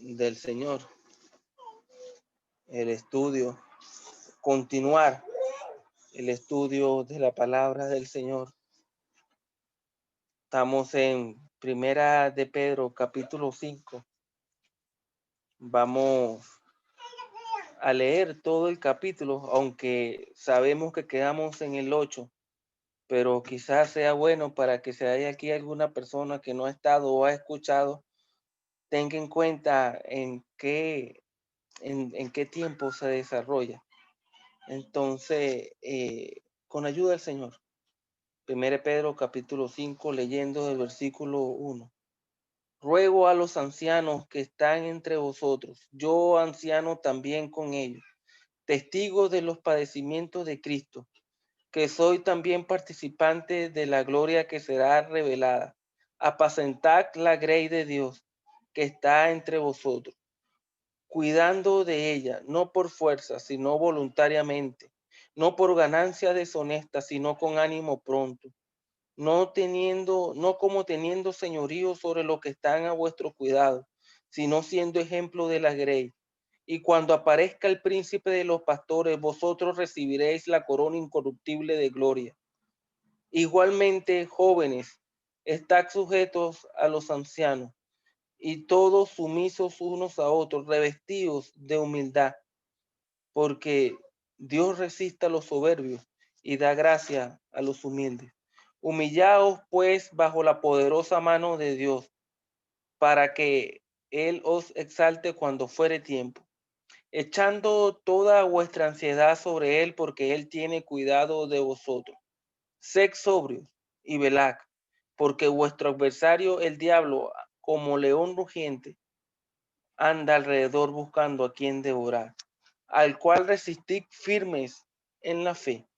del Señor, el estudio, continuar el estudio de la palabra del Señor. Estamos en Primera de Pedro, capítulo 5. Vamos a leer todo el capítulo, aunque sabemos que quedamos en el 8, pero quizás sea bueno para que si hay aquí alguna persona que no ha estado o ha escuchado, tenga en cuenta en qué tiempo se desarrolla. Entonces, con ayuda del Señor, 1 Pedro capítulo 5, leyendo el versículo 1. Ruego a los ancianos que están entre vosotros, yo anciano también con ellos, testigos de los padecimientos de Cristo, que soy también participante de la gloria que será revelada. Apacentad la grey de Dios que está entre vosotros, cuidando de ella, no por fuerza, sino voluntariamente, no por ganancia deshonesta, sino con ánimo pronto, no como teniendo señorío sobre los que están a vuestro cuidado, sino siendo ejemplo de la grey. Y cuando aparezca el príncipe de los pastores, vosotros recibiréis la corona incorruptible de gloria. Igualmente, jóvenes, estad sujetos a los ancianos, y todos sumisos unos a otros, revestidos de humildad, porque Dios resiste a los soberbios y da gracia a los humildes. Humillaos pues bajo la poderosa mano de Dios, para que Él os exalte cuando fuere tiempo, echando toda vuestra ansiedad sobre Él, porque Él tiene cuidado de vosotros. Sed sobrios y velad, porque vuestro adversario, el diablo, como león rugiente, anda alrededor buscando a quien devorar, al cual resistid firmes en la fe,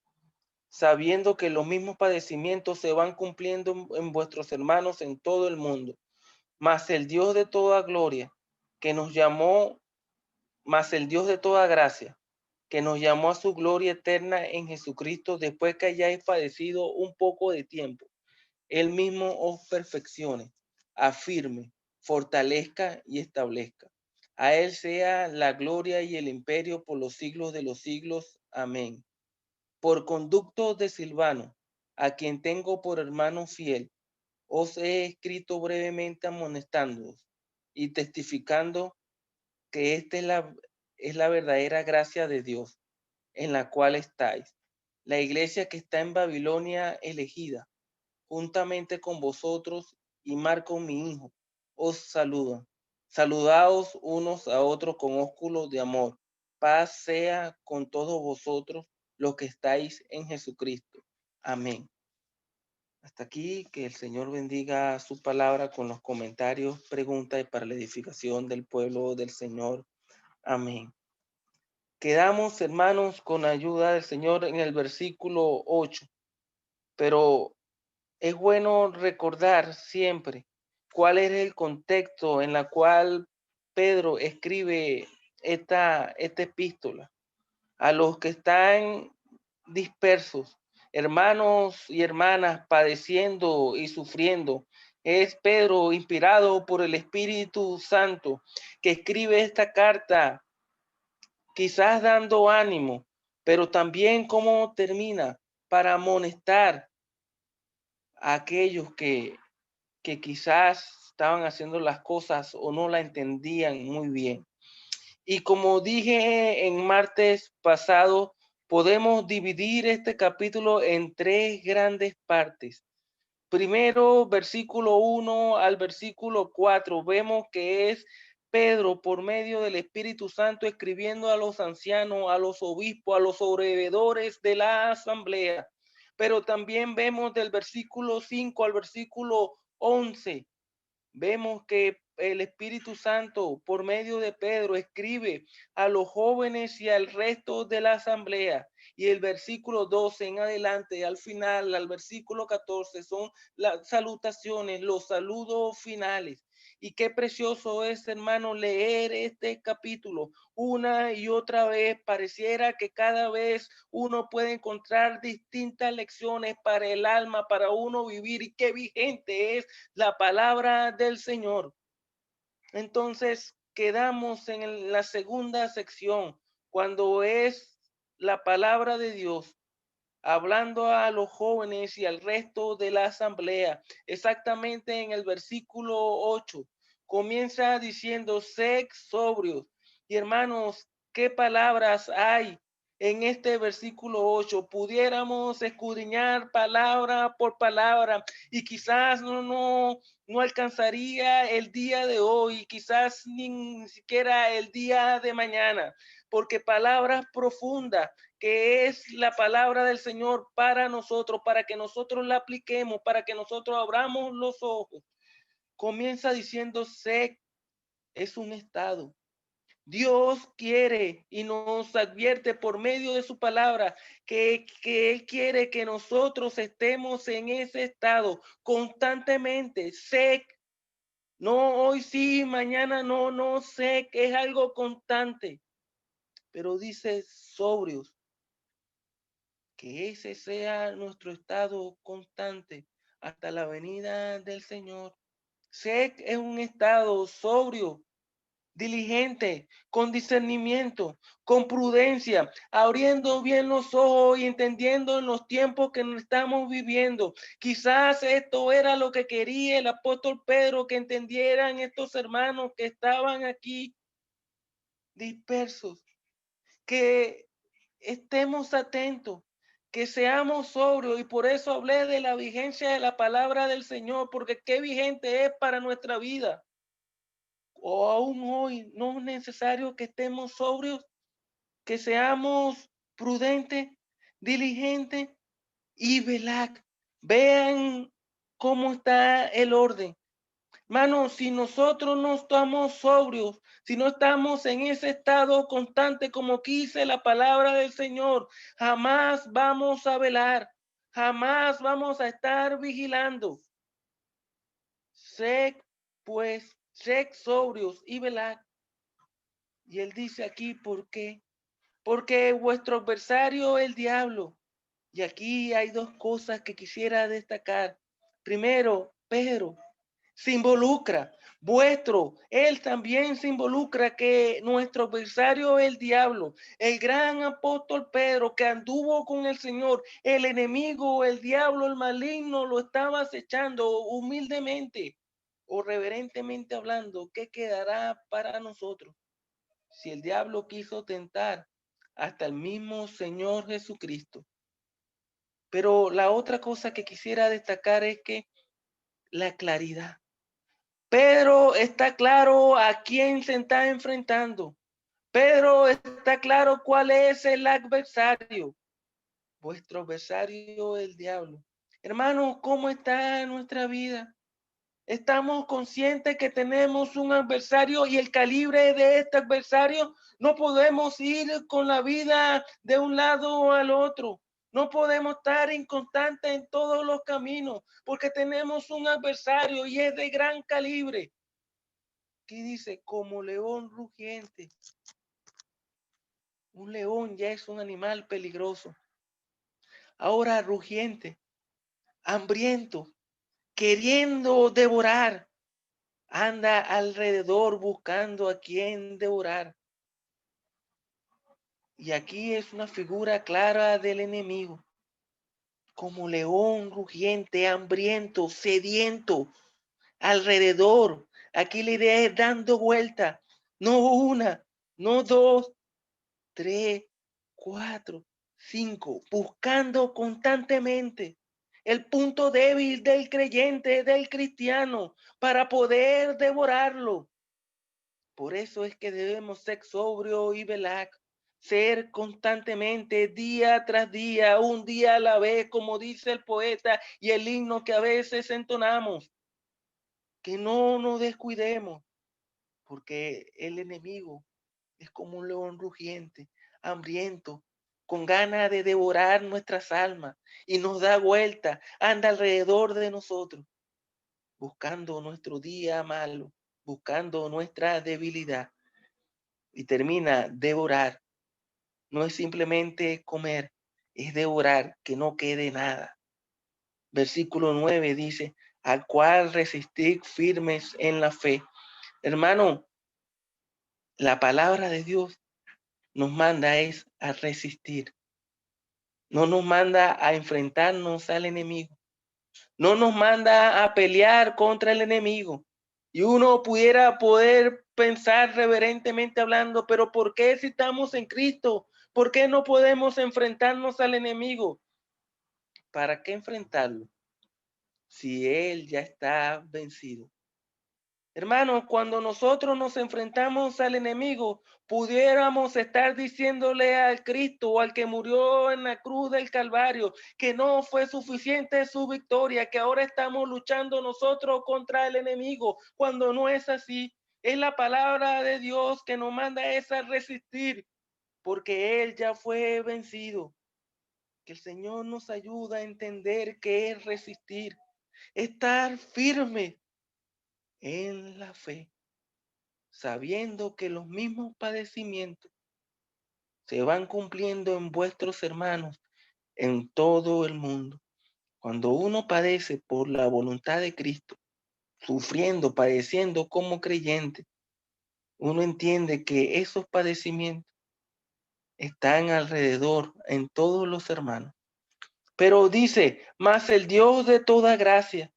sabiendo que los mismos padecimientos se van cumpliendo en vuestros hermanos en todo el mundo. Mas el Dios de toda gloria, que nos llamó, mas el Dios de toda gracia, que nos llamó a su gloria eterna en Jesucristo, después que hayáis padecido un poco de tiempo, Él mismo os perfeccione, afirme, fortalezca y establezca. A Él sea la gloria y el imperio por los siglos de los siglos. Amén. Por conducto de Silvano, a quien tengo por hermano fiel, os he escrito brevemente amonestándoos y testificando que esta es la verdadera gracia de Dios, en la cual estáis. La iglesia que está en Babilonia elegida, juntamente con vosotros, y Marco mi hijo, os saludan. Saludaos unos a otros con ósculos de amor. Paz sea con todos vosotros los que estáis en Jesucristo. Amén. Hasta aquí, que el Señor bendiga su palabra con los comentarios, preguntas y para la edificación del pueblo del Señor. Amén. Quedamos, hermanos, con ayuda del Señor en el versículo 8, pero es bueno recordar siempre cuál es el contexto en el cual Pedro escribe esta epístola a los que están dispersos, hermanos y hermanas padeciendo y sufriendo. Es Pedro, inspirado por el Espíritu Santo, que escribe esta carta, quizás dando ánimo, pero también cómo termina para amonestar a aquellos que quizás estaban haciendo las cosas o no la entendían muy bien. Y como dije en martes pasado, podemos dividir este capítulo en tres grandes partes. Primero, versículo 1 al versículo 4, vemos que es Pedro, por medio del Espíritu Santo, escribiendo a los ancianos, a los obispos, a los sobrevedores de la asamblea. Pero también vemos del versículo 5 al versículo 11, vemos que el Espíritu Santo, por medio de Pedro, escribe a los jóvenes y al resto de la asamblea. Y el versículo 12 en adelante, al final, al versículo 14, son las salutaciones, los saludos finales. Y qué precioso es, hermano, leer este capítulo una y otra vez. Pareciera que cada vez uno puede encontrar distintas lecciones para el alma, para uno vivir. Y qué vigente es la palabra del Señor. Entonces, quedamos en la segunda sección, cuando es la palabra de Dios, hablando a los jóvenes y al resto de la asamblea, exactamente en el versículo 8, comienza diciendo, sed sobrios. Y hermanos, ¿qué palabras hay en este versículo 8? Pudiéramos escudriñar palabra por palabra y quizás no alcanzaría el día de hoy, quizás ni siquiera el día de mañana, porque palabras profundas que es la palabra del Señor para nosotros, para que nosotros la apliquemos, para que nosotros abramos los ojos. Comienza diciendo, sé, es un estado. Dios quiere y nos advierte por medio de su palabra que Él quiere que nosotros estemos en ese estado constantemente. Sé, no hoy sí, mañana no sé, que es algo constante, pero dice sobrios, que ese sea nuestro estado constante hasta la venida del Señor. Sé que es un estado sobrio, diligente, con discernimiento, con prudencia, abriendo bien los ojos y entendiendo en los tiempos que estamos viviendo. Quizás esto era lo que quería el apóstol Pedro, que entendieran estos hermanos que estaban aquí dispersos, que estemos atentos, que seamos sobrios, y por eso hablé de la vigencia de la palabra del Señor, porque qué vigente es para nuestra vida. O aún hoy no es necesario que estemos sobrios, que seamos prudentes, diligentes y velad. Vean cómo está el orden. Hermanos, si nosotros no estamos sobrios, si no estamos en ese estado constante como quise la palabra del Señor, jamás vamos a velar, jamás vamos a estar vigilando. Sed, pues, sed sobrios y velad. Y él dice aquí, ¿por qué? Porque vuestro adversario, el diablo. Y aquí hay dos cosas que quisiera destacar. Primero, Pedro se involucra, él también se involucra, que nuestro adversario es el diablo, el gran apóstol Pedro que anduvo con el Señor, el enemigo, el diablo, el maligno lo estaba acechando humildemente o reverentemente hablando. ¿Qué quedará para nosotros si el diablo quiso tentar hasta el mismo Señor Jesucristo? Pero la otra cosa que quisiera destacar es que la claridad. Pedro está claro a quién se está enfrentando. Pedro está claro cuál es el adversario. Vuestro adversario, el diablo. Hermanos, ¿cómo está nuestra vida? Estamos conscientes que tenemos un adversario y el calibre de este adversario. No podemos ir con la vida de un lado al otro. No podemos estar inconstantes en todos los caminos porque tenemos un adversario y es de gran calibre. Aquí dice, como león rugiente. Un león ya es un animal peligroso. Ahora rugiente, hambriento, queriendo devorar. Anda alrededor buscando a quien devorar. Y aquí es una figura clara del enemigo. Como león rugiente, hambriento, sediento, alrededor. Aquí la idea es dando vuelta. No una, no dos, 3, 4, 5, buscando constantemente el punto débil del creyente, del cristiano, para poder devorarlo. Por eso es que debemos ser sobrio y velar, ser constantemente, día tras día, un día a la vez, como dice el poeta y el himno que a veces entonamos. Que no nos descuidemos, porque el enemigo es como un león rugiente, hambriento, con ganas de devorar nuestras almas, y nos da vuelta, anda alrededor de nosotros, buscando nuestro día malo, buscando nuestra debilidad, y termina devorar. No es simplemente comer, es devorar, que no quede nada. Versículo 9 dice, al cual resistid firmes en la fe. Hermano, La palabra de Dios nos manda es a resistir. No nos manda a enfrentarnos al enemigo. No nos manda a pelear contra el enemigo. Y uno poder pensar reverentemente hablando, pero ¿por qué si estamos en Cristo? ¿Por qué no podemos enfrentarnos al enemigo? ¿Para qué enfrentarlo si él ya está vencido? Hermanos, cuando nosotros nos enfrentamos al enemigo, pudiéramos estar diciéndole al Cristo o al que murió en la cruz del Calvario que no fue suficiente su victoria, que ahora estamos luchando nosotros contra el enemigo, cuando no es así. Es la palabra de Dios que nos manda es a resistir, porque Él ya fue vencido. Que el Señor nos ayude a entender qué es resistir, estar firme en la fe, sabiendo que los mismos padecimientos se van cumpliendo en vuestros hermanos en todo el mundo. Cuando uno padece por la voluntad de Cristo, sufriendo, padeciendo como creyente, uno entiende que esos padecimientos están alrededor en todos los hermanos. Pero dice, mas el Dios de toda gracia,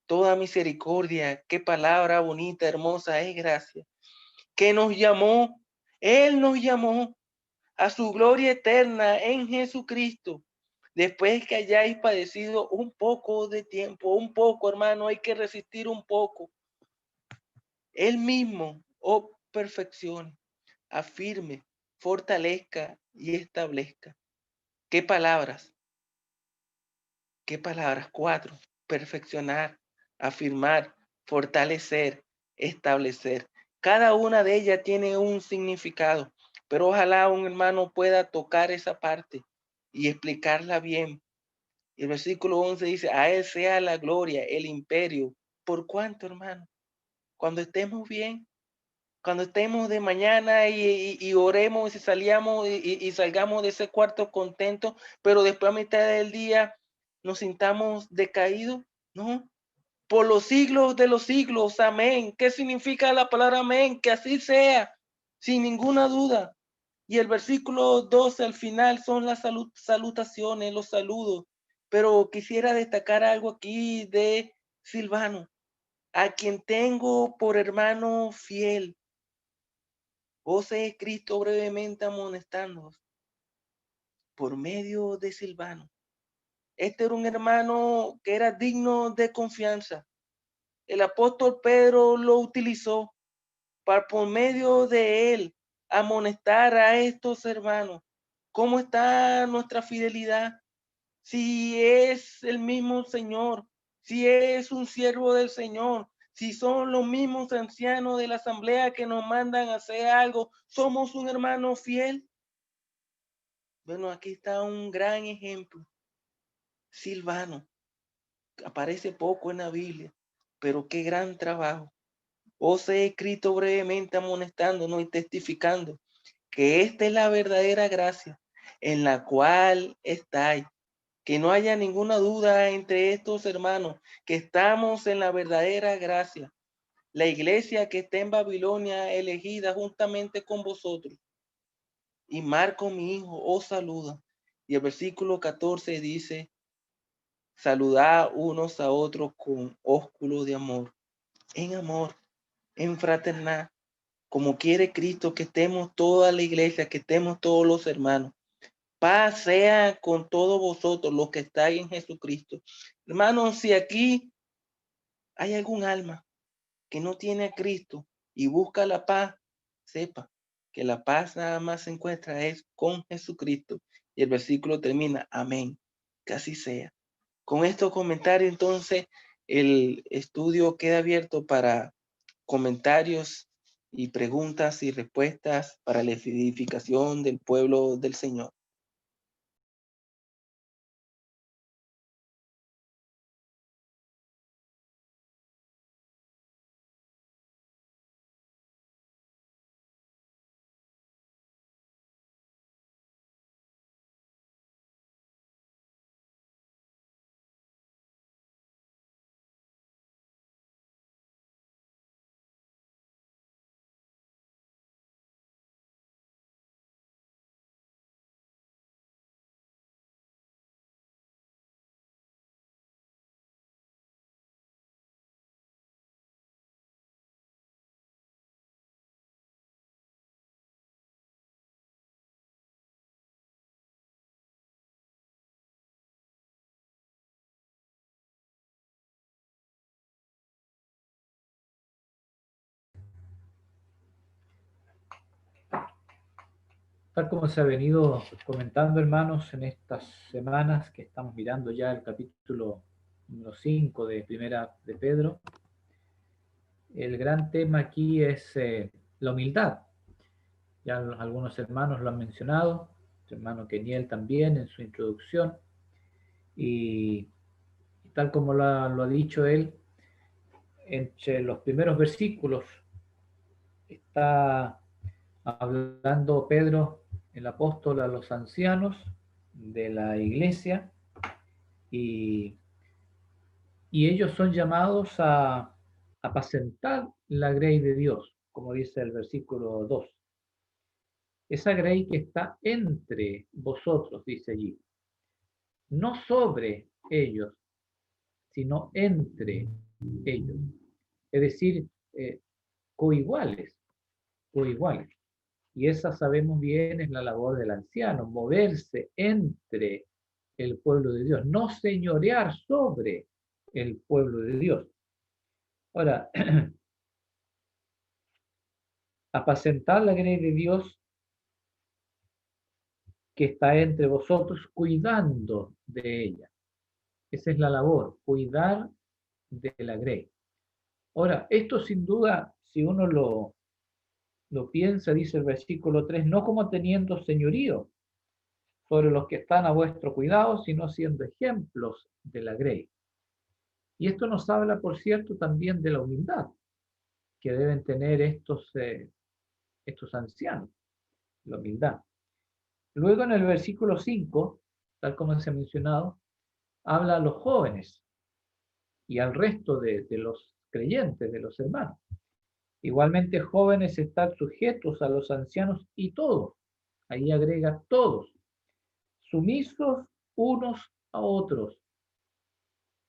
toda misericordia, qué palabra bonita, hermosa es gracia, que nos llamó, Él nos llamó a su gloria eterna en Jesucristo. Después que hayáis padecido un poco de tiempo, un poco, hermano, hay que resistir un poco. Él mismo os perfeccione, afirme, fortalezca y establezca. ¿Qué palabras? ¿Qué palabras? 4. Perfeccionar, afirmar, fortalecer, establecer. Cada una de ellas tiene un significado, pero ojalá un hermano pueda tocar esa parte y explicarla bien. Y el versículo 11 dice, a Él sea la gloria, el imperio. ¿Por cuánto, hermano? Cuando estemos bien, cuando estemos de mañana y oremos y salgamos de ese cuarto contento, pero después a mitad del día nos sintamos decaídos, ¿no? Por los siglos de los siglos, amén. ¿Qué significa la palabra amén? Que así sea, sin ninguna duda. Y el versículo 12 al final son las salutaciones, los saludos. Pero quisiera destacar algo aquí de Silvano, a quien tengo por hermano fiel. Os he escrito brevemente amonestándoos por medio de Silvano. Este era un hermano que era digno de confianza. El apóstol Pedro lo utilizó para por medio de él amonestar a estos hermanos. ¿Cómo está nuestra fidelidad? Si es el mismo Señor, si es un siervo del Señor, si son los mismos ancianos de la asamblea que nos mandan a hacer algo, somos un hermano fiel. Bueno, aquí está un gran ejemplo. Silvano, aparece poco en la Biblia, pero qué gran trabajo. Os he escrito brevemente amonestándonos y testificando que esta es la verdadera gracia en la cual estáis. Que no haya ninguna duda entre estos hermanos, que estamos en la verdadera gracia. La iglesia que está en Babilonia, elegida juntamente con vosotros. Y Marco, mi hijo, os saluda. Y el versículo 14 dice, saludad unos a otros con ósculo de amor, en fraternidad, como quiere Cristo, que estemos toda la iglesia, que estemos todos los hermanos. Paz sea con todos vosotros los que estáis en Jesucristo. Hermanos, si aquí hay algún alma que no tiene a Cristo y busca la paz, sepa que la paz nada más se encuentra es con Jesucristo. Y el versículo termina, amén, que así sea. Con estos comentarios, entonces, el estudio queda abierto para comentarios y preguntas y respuestas para la edificación del pueblo del Señor. Tal como se ha venido comentando, hermanos, en estas semanas que estamos mirando ya el capítulo número 5 de Primera de Pedro, el gran tema aquí es la humildad. Ya algunos hermanos lo han mencionado, el hermano Keniel también en su introducción, y tal como lo ha dicho él, entre los primeros versículos está hablando Pedro, el apóstol, a los ancianos de la iglesia, y, y ellos son llamados a apacentar la grey de Dios, como dice el versículo 2. Esa grey que está entre vosotros, dice allí, no sobre ellos, sino entre ellos. Es decir, coiguales, coiguales. Y esa sabemos bien es la labor del anciano, moverse entre el pueblo de Dios, no señorear sobre el pueblo de Dios. Ahora, apacentar la grey de Dios que está entre vosotros, cuidando de ella. Esa es la labor, cuidar de la grey. Ahora, esto sin duda, si uno lo piensa, dice el versículo 3, no como teniendo señorío sobre los que están a vuestro cuidado, sino siendo ejemplos de la grey. Y esto nos habla, por cierto, también de la humildad que deben tener estos ancianos, la humildad. Luego en el versículo 5, tal como se ha mencionado, habla a los jóvenes y al resto de los creyentes, de los hermanos. Igualmente jóvenes están sujetos a los ancianos y todos, ahí agrega todos, sumisos unos a otros.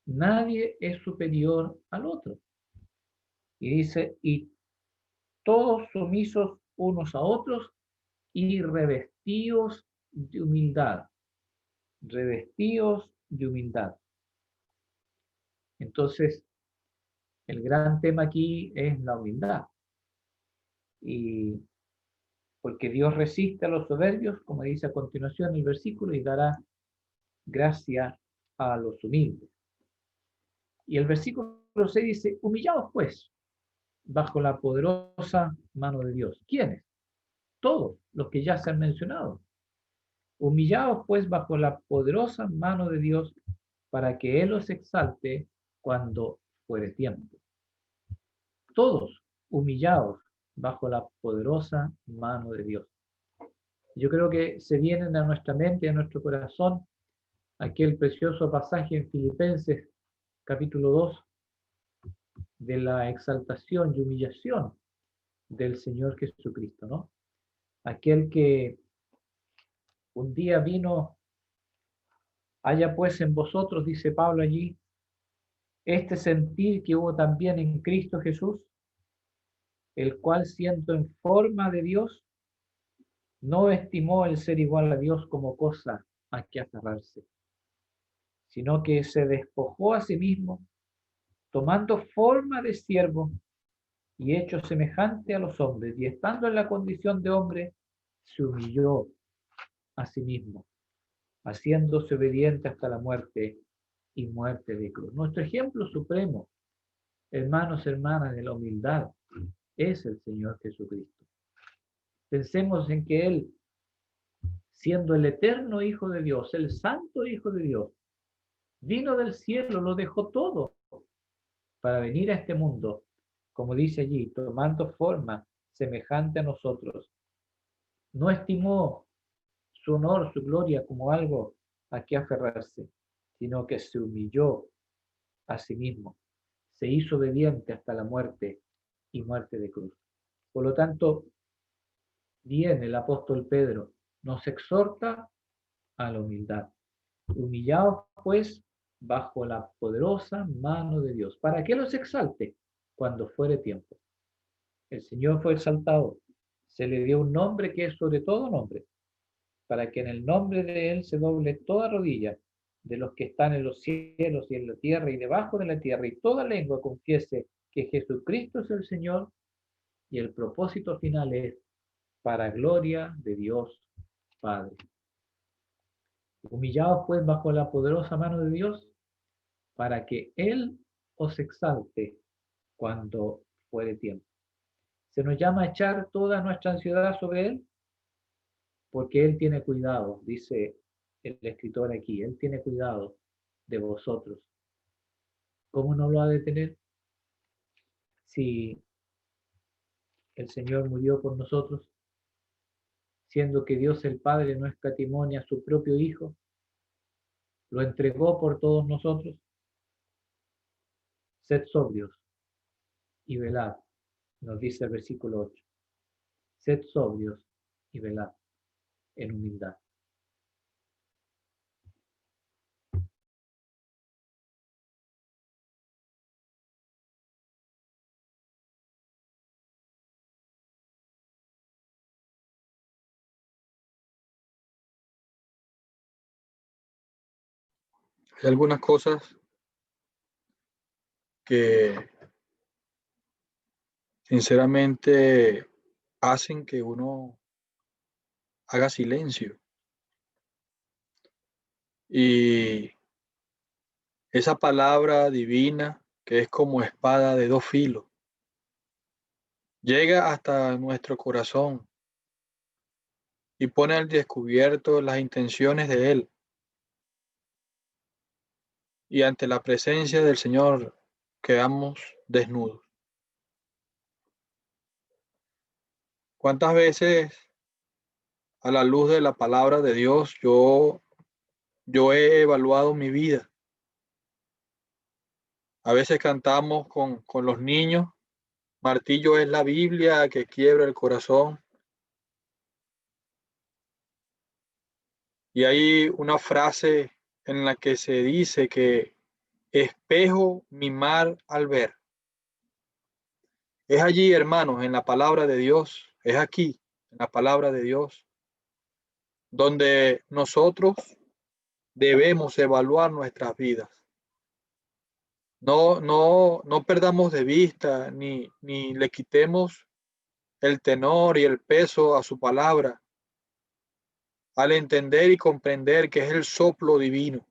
Nadie es superior al otro. Y dice, y todos sumisos unos a otros y revestidos de humildad. Revestidos de humildad. Entonces, el gran tema aquí es la humildad. Y porque Dios resiste a los soberbios, como dice a continuación el versículo, y dará gracia a los humildes. Y el versículo 6 dice, humillaos pues bajo la poderosa mano de Dios. ¿Quiénes? Todos los que ya se han mencionado. Humillaos pues bajo la poderosa mano de Dios para que Él os exalte cuando fuere tiempo. Todos humillados bajo la poderosa mano de Dios. Yo creo que se vienen a nuestra mente, a nuestro corazón, aquel precioso pasaje en Filipenses capítulo 2 de la exaltación y humillación del Señor Jesucristo, ¿no? Aquel que un día vino, haya pues en vosotros, dice Pablo allí, este sentir que hubo también en Cristo Jesús, el cual siendo en forma de Dios, no estimó el ser igual a Dios como cosa a que aferrarse, sino que se despojó a sí mismo, tomando forma de siervo y hecho semejante a los hombres, y estando en la condición de hombre, se humilló a sí mismo, haciéndose obediente hasta la muerte y muerte de cruz. Nuestro ejemplo supremo, hermanos, hermanas, de la humildad es el Señor Jesucristo. Pensemos en que Él, siendo el eterno Hijo de Dios, el santo Hijo de Dios, vino del cielo, lo dejó todo para venir a este mundo, como dice allí, tomando forma semejante a nosotros. No estimó su honor, su gloria como algo a que aferrarse, sino que se humilló a sí mismo, se hizo obediente hasta la muerte y muerte de cruz. Por lo tanto, bien el apóstol Pedro nos exhorta a la humildad. Humillaos pues bajo la poderosa mano de Dios, para que los exalte cuando fuere tiempo. El Señor fue exaltado, se le dio un nombre que es sobre todo nombre, para que en el nombre de Él se doble toda rodilla de los que están en los cielos y en la tierra y debajo de la tierra, y toda lengua confiese que Jesucristo es el Señor, y el propósito final es para gloria de Dios Padre. Humillaos pues bajo la poderosa mano de Dios, para que Él os exalte cuando fuere tiempo. Se nos llama a echar toda nuestra ansiedad sobre Él, porque Él tiene cuidado, dice el escritor aquí, Él tiene cuidado de vosotros. ¿Cómo no lo ha de tener? Si el Señor murió por nosotros, siendo que Dios el Padre no escatimó ni a su propio Hijo, lo entregó por todos nosotros. Sed sobrios y velad, nos dice el versículo 8. Sed sobrios y velad en humildad. Hay algunas cosas que sinceramente hacen que uno haga silencio. Y esa palabra divina, que es como espada de dos filos, llega hasta nuestro corazón y pone al descubierto las intenciones de Él. Y ante la presencia del Señor quedamos desnudos. ¿Cuántas veces a la luz de la palabra de Dios yo he evaluado mi vida? A veces cantamos con los niños, martillo es la Biblia que quiebra el corazón. Y hay una frase en la que se dice que espejo mi mar al ver. Es allí, hermanos, en la palabra de Dios, es aquí, en la palabra de Dios, donde nosotros debemos evaluar nuestras vidas. No perdamos de vista ni le quitemos el tenor y el peso a su palabra al entender y comprender que es el soplo divino.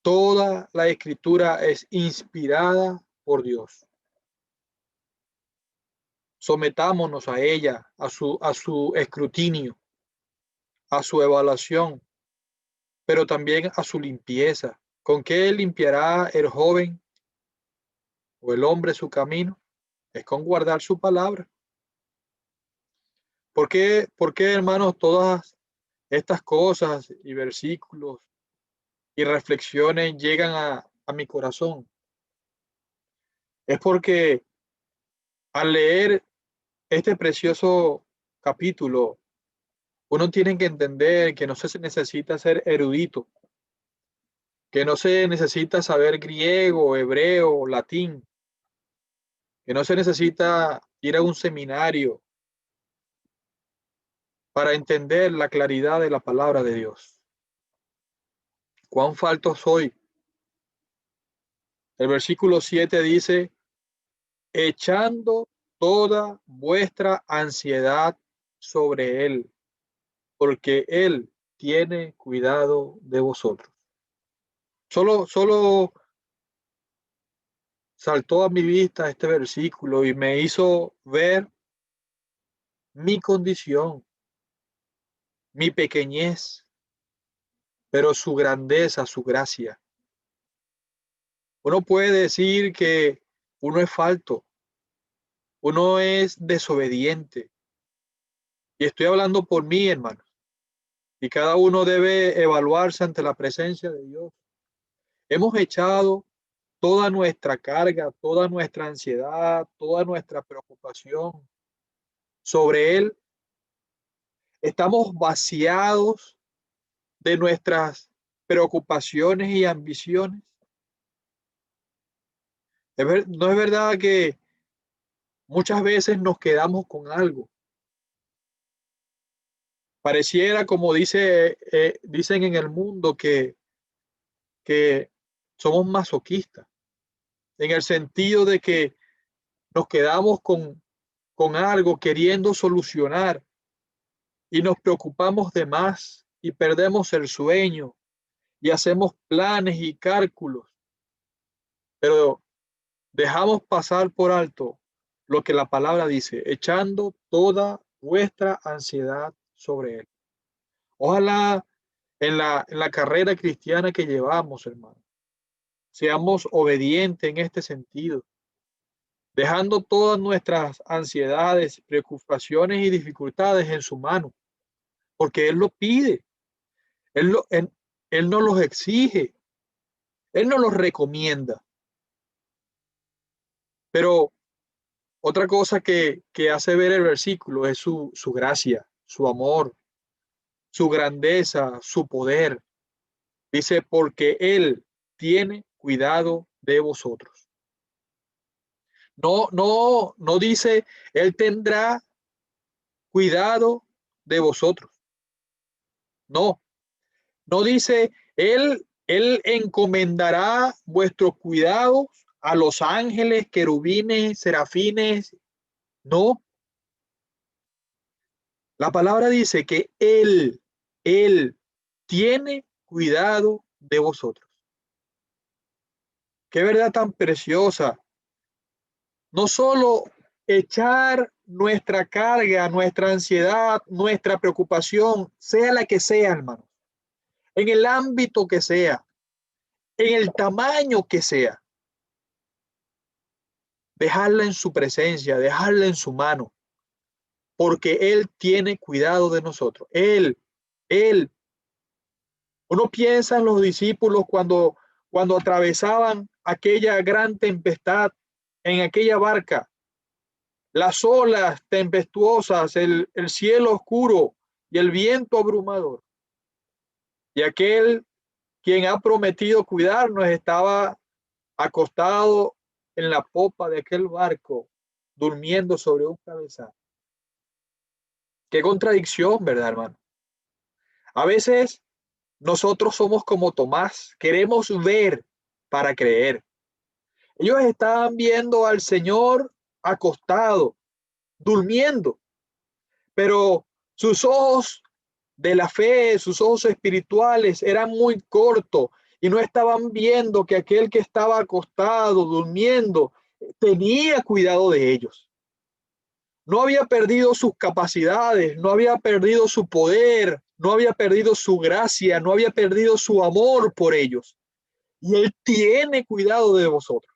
Toda la escritura es inspirada por Dios. Sometámonos a ella, a su escrutinio, a su evaluación, pero también a su limpieza. ¿Con qué limpiará el joven o el hombre su camino? Es con guardar su palabra. ¿Por qué, hermanos, todas estas cosas y versículos y reflexiones llegan a mi corazón? Es porque al leer este precioso capítulo, uno tiene que entender que no se necesita ser erudito, que no se necesita saber griego, hebreo, latín, que no se necesita ir a un seminario para entender la claridad de la palabra de Dios. ¿Cuán falto soy? El versículo 7 dice, echando toda vuestra ansiedad sobre Él, porque Él tiene cuidado de vosotros. Solo saltó a mi vista este versículo y me hizo ver mi condición, mi pequeñez, pero su grandeza, su gracia. Uno puede decir que uno es falto, uno es desobediente. Y estoy hablando por mí, hermano. Y cada uno debe evaluarse ante la presencia de Dios. Hemos echado toda nuestra carga, toda nuestra ansiedad, toda nuestra preocupación sobre Él. Estamos vaciados de nuestras preocupaciones y ambiciones. No es verdad que muchas veces nos quedamos con algo. Pareciera, como dicen en el mundo, que somos masoquistas, en el sentido de que nos quedamos con algo queriendo solucionar y nos preocupamos de más y perdemos el sueño y hacemos planes y cálculos, pero dejamos pasar por alto lo que la palabra dice, echando toda vuestra ansiedad sobre él. Ojalá en la carrera cristiana que llevamos, hermano, seamos obedientes en este sentido, dejando todas nuestras ansiedades, preocupaciones y dificultades en su mano, porque Él lo pide, Él no los exige, Él no los recomienda. Pero otra cosa que hace ver el versículo es su gracia, su amor, su grandeza, su poder. Dice, porque Él tiene cuidado de vosotros. No dice, Él tendrá cuidado de vosotros. No dice, Él encomendará vuestros cuidados a los ángeles, querubines, serafines. No. La palabra dice que Él tiene cuidado de vosotros. Qué verdad tan preciosa. No solo echar nuestra carga, nuestra ansiedad, nuestra preocupación, sea la que sea, hermano, en el ámbito que sea, en el tamaño que sea, dejarla en su presencia, dejarla en su mano, porque Él tiene cuidado de nosotros. Él. Uno piensa en los discípulos cuando atravesaban aquella gran tempestad en aquella barca, las olas tempestuosas, el cielo oscuro y el viento abrumador. Y aquel quien ha prometido cuidarnos estaba acostado en la popa de aquel barco, durmiendo sobre un cabezal. Qué contradicción, ¿verdad, hermano? A veces nosotros somos como Tomás, queremos ver para creer. Ellos estaban viendo al Señor acostado, durmiendo, pero sus ojos de la fe, sus ojos espirituales eran muy cortos y no estaban viendo que aquel que estaba acostado, durmiendo, tenía cuidado de ellos. No había perdido sus capacidades, no había perdido su poder, no había perdido su gracia, no había perdido su amor por ellos. Y Él tiene cuidado de vosotros.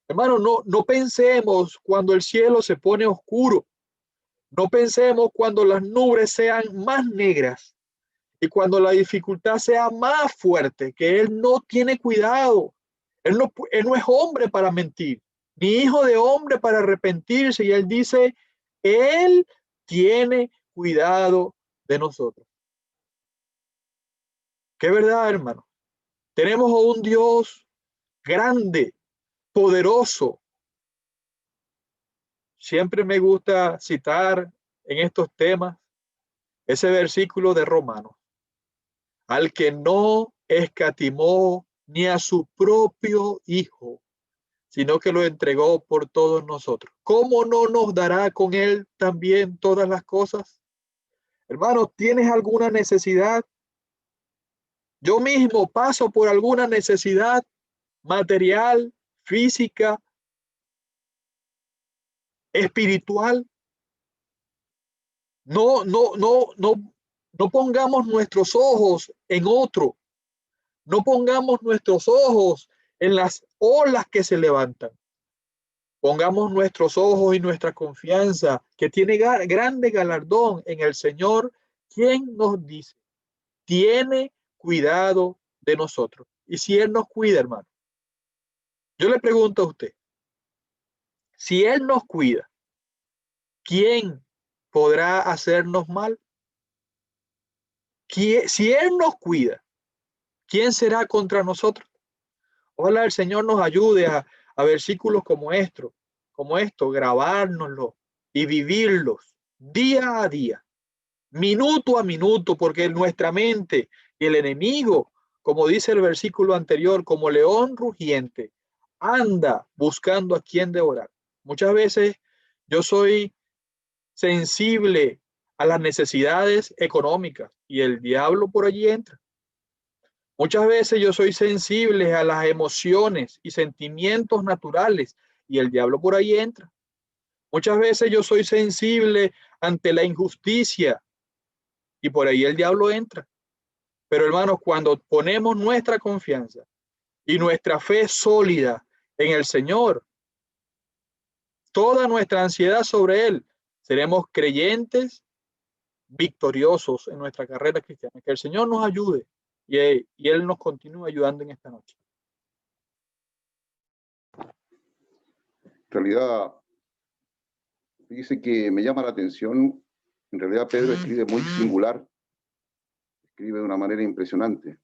Hermano, no pensemos cuando el cielo se pone oscuro. No pensemos cuando las nubes sean más negras y cuando la dificultad sea más fuerte, que Él no tiene cuidado. Él no es hombre para mentir, ni hijo de hombre para arrepentirse. Y Él dice, Él tiene cuidado de nosotros. Qué verdad, hermano. Tenemos a un Dios grande, poderoso. Siempre me gusta citar en estos temas ese versículo de Romanos. Al que no escatimó ni a su propio Hijo, sino que lo entregó por todos nosotros. ¿Cómo no nos dará con Él también todas las cosas? Hermano, ¿tienes alguna necesidad? Yo mismo paso por alguna necesidad material, física, espiritual. No pongamos nuestros ojos en otro. No pongamos nuestros ojos en las olas que se levantan. Pongamos nuestros ojos y nuestra confianza, que tiene grande galardón en el Señor, quien nos dice, tiene cuidado de nosotros. Y si Él nos cuida, hermano, yo le pregunto a usted, si Él nos cuida, ¿quién podrá hacernos mal? Si Él nos cuida, ¿quién será contra nosotros? Ojalá el Señor nos ayude a versículos como esto, grabárnoslo y vivirlos día a día, minuto a minuto, porque nuestra mente y el enemigo, como dice el versículo anterior, como león rugiente, anda buscando a quien devorar. Muchas veces yo soy sensible a las necesidades económicas y el diablo por allí entra. Muchas veces yo soy sensible a las emociones y sentimientos naturales y el diablo por ahí entra. Muchas veces yo soy sensible ante la injusticia y por ahí el diablo entra. Pero hermanos, cuando ponemos nuestra confianza y nuestra fe sólida en el Señor, toda nuestra ansiedad sobre Él, seremos creyentes victoriosos en nuestra carrera cristiana. Que el Señor nos ayude y Él nos continúe ayudando en esta noche. En realidad, dice que me llama la atención, en realidad Pedro escribe muy singular, escribe de una manera impresionante.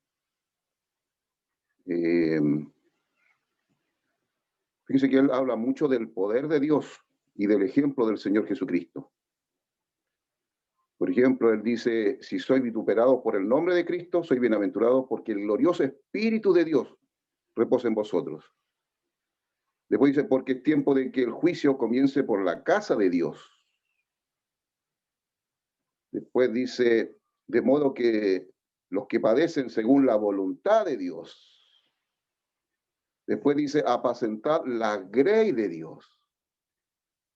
Fíjese que él habla mucho del poder de Dios y del ejemplo del Señor Jesucristo. Por ejemplo, él dice, si soy vituperado por el nombre de Cristo, soy bienaventurado porque el glorioso Espíritu de Dios reposa en vosotros. Después dice, porque es tiempo de que el juicio comience por la casa de Dios. Después dice, de modo que los que padecen según la voluntad de Dios. Después dice, apacentar la grey de Dios.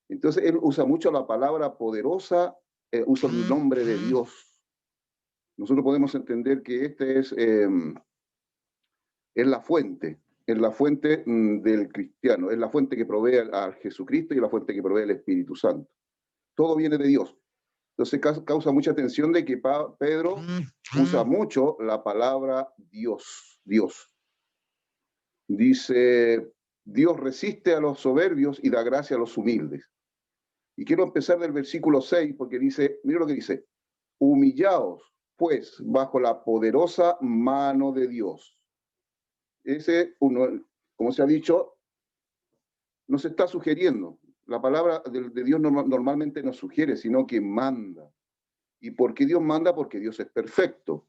Entonces, él usa mucho la palabra poderosa, usa el nombre de Dios. Nosotros podemos entender que este es la fuente del cristiano, es la fuente que provee a Jesucristo y la fuente que provee el Espíritu Santo. Todo viene de Dios. Entonces causa mucha atención de que Pedro usa mucho la palabra Dios. Dios. Dice, Dios resiste a los soberbios y da gracia a los humildes. Y quiero empezar del versículo 6 porque dice, mira lo que dice, humillaos pues bajo la poderosa mano de Dios. Ese, como se ha dicho, nos está sugiriendo. La palabra de Dios normalmente no sugiere, sino que manda. ¿Y por qué Dios manda? Porque Dios es perfecto.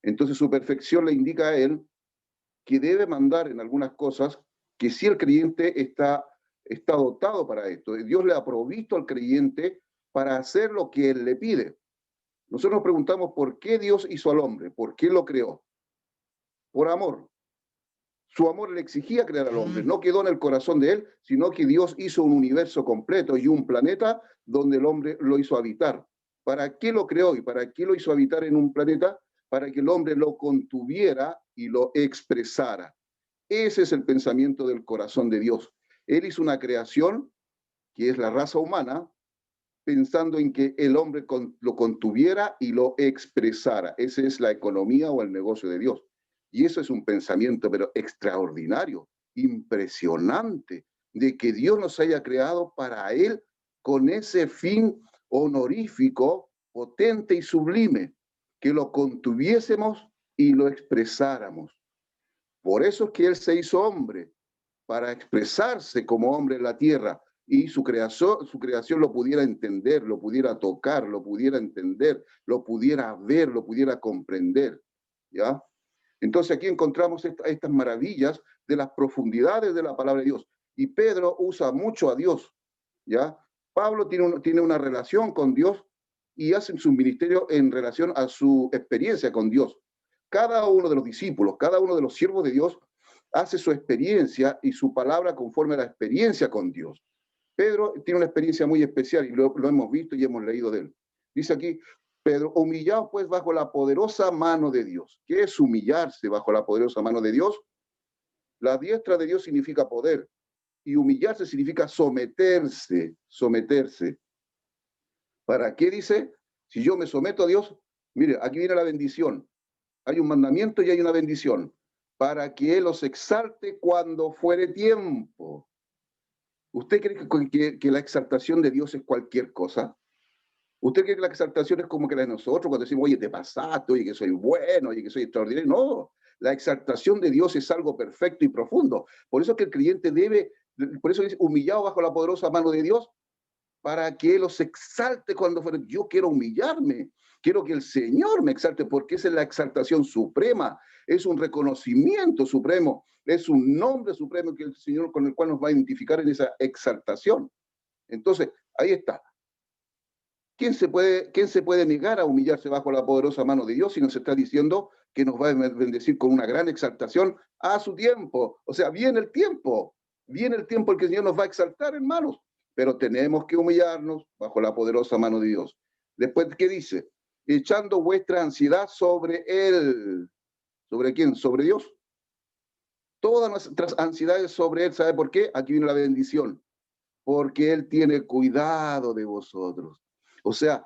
Entonces su perfección le indica a él que debe mandar en algunas cosas, que si el creyente está dotado para esto. Dios le ha provisto al creyente para hacer lo que él le pide. Nosotros nos preguntamos por qué Dios hizo al hombre, por qué lo creó. Por amor. Su amor le exigía crear al hombre, no quedó en el corazón de él, sino que Dios hizo un universo completo y un planeta donde el hombre lo hizo habitar. ¿Para qué lo creó y para qué lo hizo habitar en un planeta? Para que el hombre lo contuviera y lo expresara. Ese es el pensamiento del corazón de Dios. Él hizo una creación, que es la raza humana, pensando en que el hombre lo contuviera y lo expresara. Esa es la economía o el negocio de Dios. Y eso es un pensamiento, pero extraordinario, impresionante, de que Dios nos haya creado para Él con ese fin honorífico, potente y sublime, que lo contuviésemos y lo expresáramos. Por eso es que Él se hizo hombre, para expresarse como hombre en la tierra, y su creación lo pudiera entender, lo pudiera tocar, lo pudiera entender, lo pudiera ver, lo pudiera comprender, ¿ya? Entonces aquí encontramos estas maravillas de las profundidades de la palabra de Dios. Y Pedro usa mucho a Dios, ¿ya? Pablo tiene una relación con Dios y hace su ministerio en relación a su experiencia con Dios. Cada uno de los discípulos, cada uno de los siervos de Dios hace su experiencia y su palabra conforme a la experiencia con Dios. Pedro tiene una experiencia muy especial y lo hemos visto y hemos leído de él. Dice aquí, Pedro, humillaos pues bajo la poderosa mano de Dios. ¿Qué es humillarse bajo la poderosa mano de Dios? La diestra de Dios significa poder y humillarse significa someterse. ¿Para qué dice? Si yo me someto a Dios, mire, aquí viene la bendición. Hay un mandamiento y hay una bendición. Para que Él os exalte cuando fuere tiempo. ¿Usted cree que la exaltación de Dios es cualquier cosa? ¿Usted cree que la exaltación es como que la de nosotros cuando decimos, oye, te pasaste, oye, que soy bueno, oye, que soy extraordinario? No, la exaltación de Dios es algo perfecto y profundo. Por eso es que el creyente por eso dice, humillado bajo la poderosa mano de Dios, para que Él os exalte cuando fuera. Yo quiero humillarme, quiero que el Señor me exalte, porque esa es la exaltación suprema, es un reconocimiento supremo, es un nombre supremo que el Señor con el cual nos va a identificar en esa exaltación. Entonces, ahí está. ¿quién se puede negar a humillarse bajo la poderosa mano de Dios si nos está diciendo que nos va a bendecir con una gran exaltación a su tiempo? O sea, viene el tiempo en que el Señor nos va a exaltar, hermanos, pero tenemos que humillarnos bajo la poderosa mano de Dios. Después, ¿qué dice? Echando vuestra ansiedad sobre Él. ¿Sobre quién? Sobre Dios. Todas nuestras ansiedades sobre Él. ¿Sabe por qué? Aquí viene la bendición. Porque Él tiene cuidado de vosotros. O sea,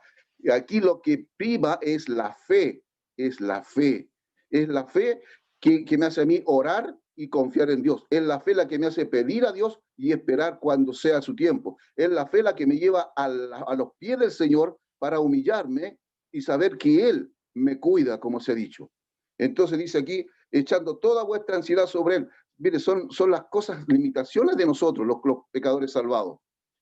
aquí lo que prima es la fe. Es la fe. Es la fe que me hace a mí orar y confiar en Dios. Es la fe la que me hace pedir a Dios y esperar cuando sea su tiempo. Es la fe la que me lleva a los pies del Señor para humillarme y saber que Él me cuida, como se ha dicho. Entonces dice aquí, echando toda vuestra ansiedad sobre Él. Mire, son las cosas, limitaciones de nosotros, los pecadores salvados.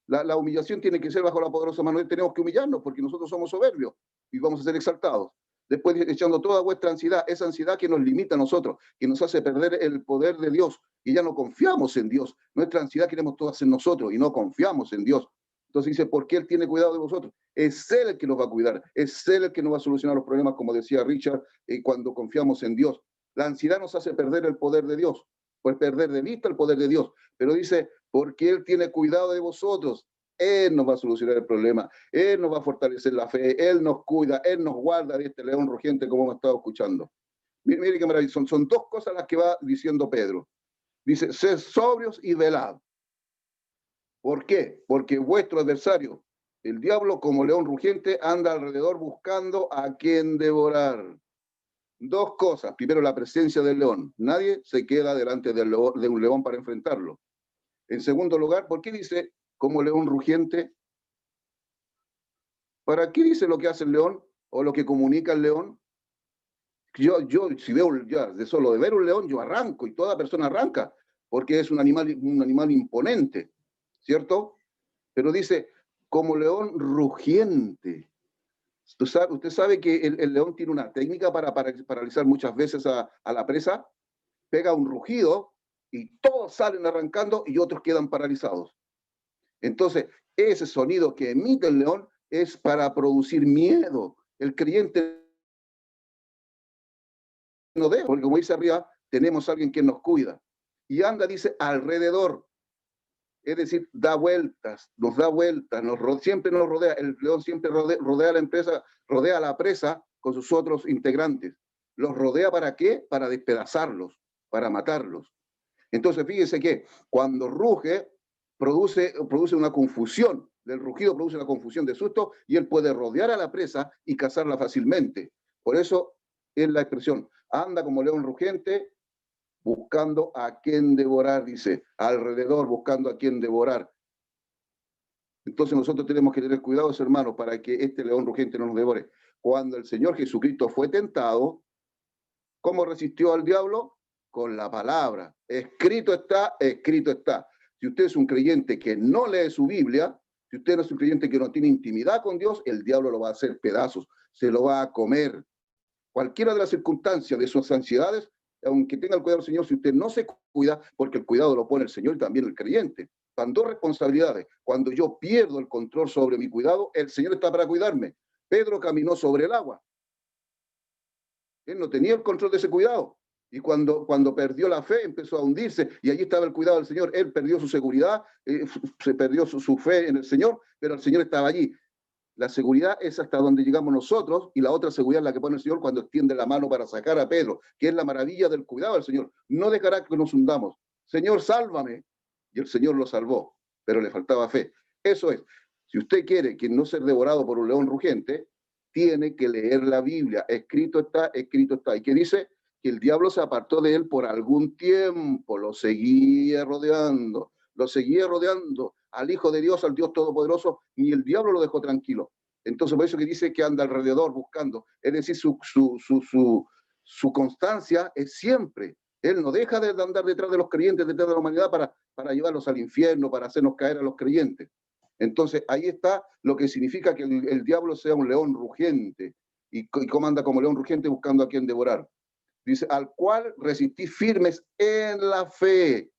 La humillación tiene que ser bajo la poderosa mano de Él. Tenemos que humillarnos porque nosotros somos soberbios y vamos a ser exaltados. Después, echando toda vuestra ansiedad, esa ansiedad que nos limita a nosotros, que nos hace perder el poder de Dios, y ya no confiamos en Dios. Nuestra ansiedad queremos todas en nosotros y no confiamos en Dios. Entonces dice, porque Él tiene cuidado de vosotros. Es Él el que nos va a cuidar, es Él el que nos va a solucionar los problemas, como decía Richard, cuando confiamos en Dios. La ansiedad nos hace perder el poder de Dios, pues perder de vista el poder de Dios. Pero dice, porque Él tiene cuidado de vosotros. Él nos va a solucionar el problema, Él nos va a fortalecer la fe, Él nos cuida, Él nos guarda de este león rugiente como hemos estado escuchando. Mire qué maravilla, son dos cosas las que va diciendo Pedro. Dice, sed sobrios y velad. ¿Por qué? Porque vuestro adversario, el diablo, como león rugiente, anda alrededor buscando a quien devorar. Dos cosas. Primero, la presencia del león. Nadie se queda delante de un león para enfrentarlo. En segundo lugar, ¿por qué dice como león rugiente? ¿Para qué dice lo que hace el león o lo que comunica el león? Yo si veo, ya, de solo de ver un león, yo arranco y toda persona arranca, porque es un animal imponente, ¿cierto? Pero dice, como león rugiente. Usted sabe que el león tiene una técnica para paralizar muchas veces a la presa, pega un rugido y todos salen arrancando y otros quedan paralizados. Entonces, ese sonido que emite el león es para producir miedo. El creyente no debe, porque como dice arriba, tenemos a alguien que nos cuida. Y anda, dice, alrededor. Es decir, da vueltas, siempre nos rodea. El león siempre rodea a la empresa, rodea a la presa con sus otros integrantes. ¿Los rodea para qué? Para despedazarlos, para matarlos. Entonces, fíjese que cuando ruge, produce una confusión. El rugido produce una confusión de susto y él puede rodear a la presa y cazarla fácilmente. Por eso es la expresión, anda como león rugiente, buscando a quien devorar, dice, alrededor buscando a quien devorar. Entonces nosotros tenemos que tener cuidado, hermanos, para que este león rugiente no nos devore. Cuando el Señor Jesucristo fue tentado, ¿cómo resistió al diablo? Con la palabra. Escrito está, escrito está. Si usted es un creyente que no lee su Biblia, si usted no es un creyente que no tiene intimidad con Dios, el diablo lo va a hacer pedazos, se lo va a comer. Cualquiera de las circunstancias de sus ansiedades, aunque tenga el cuidado del Señor, si usted no se cuida, porque el cuidado lo pone el Señor y también el creyente. Van dos responsabilidades. Cuando yo pierdo el control sobre mi cuidado, el Señor está para cuidarme. Pedro caminó sobre el agua. Él no tenía el control de ese cuidado. Y cuando perdió la fe, empezó a hundirse. Y allí estaba el cuidado del Señor. Él perdió su seguridad, se perdió su fe en el Señor, pero el Señor estaba allí. La seguridad es hasta donde llegamos nosotros, y la otra seguridad es la que pone el Señor cuando extiende la mano para sacar a Pedro, que es la maravilla del cuidado del Señor. No dejará que nos hundamos. Señor, sálvame. Y el Señor lo salvó, pero le faltaba fe. Eso es. Si usted quiere que no ser devorado por un león rugiente, tiene que leer la Biblia. Escrito está, escrito está. ¿Y qué dice? Que el diablo se apartó de él por algún tiempo, lo seguía rodeando al Hijo de Dios, al Dios Todopoderoso, ni el diablo lo dejó tranquilo. Entonces, por eso que dice que anda alrededor buscando, es decir, su constancia es siempre. Él no deja de andar detrás de los creyentes, detrás de la humanidad para llevarlos al infierno, para hacernos caer a los creyentes. Entonces, ahí está lo que significa que el diablo sea un león rugiente. ¿Y cómo anda como león rugiente buscando a quien devorar? Dice, al cual resistís firmes en la fe.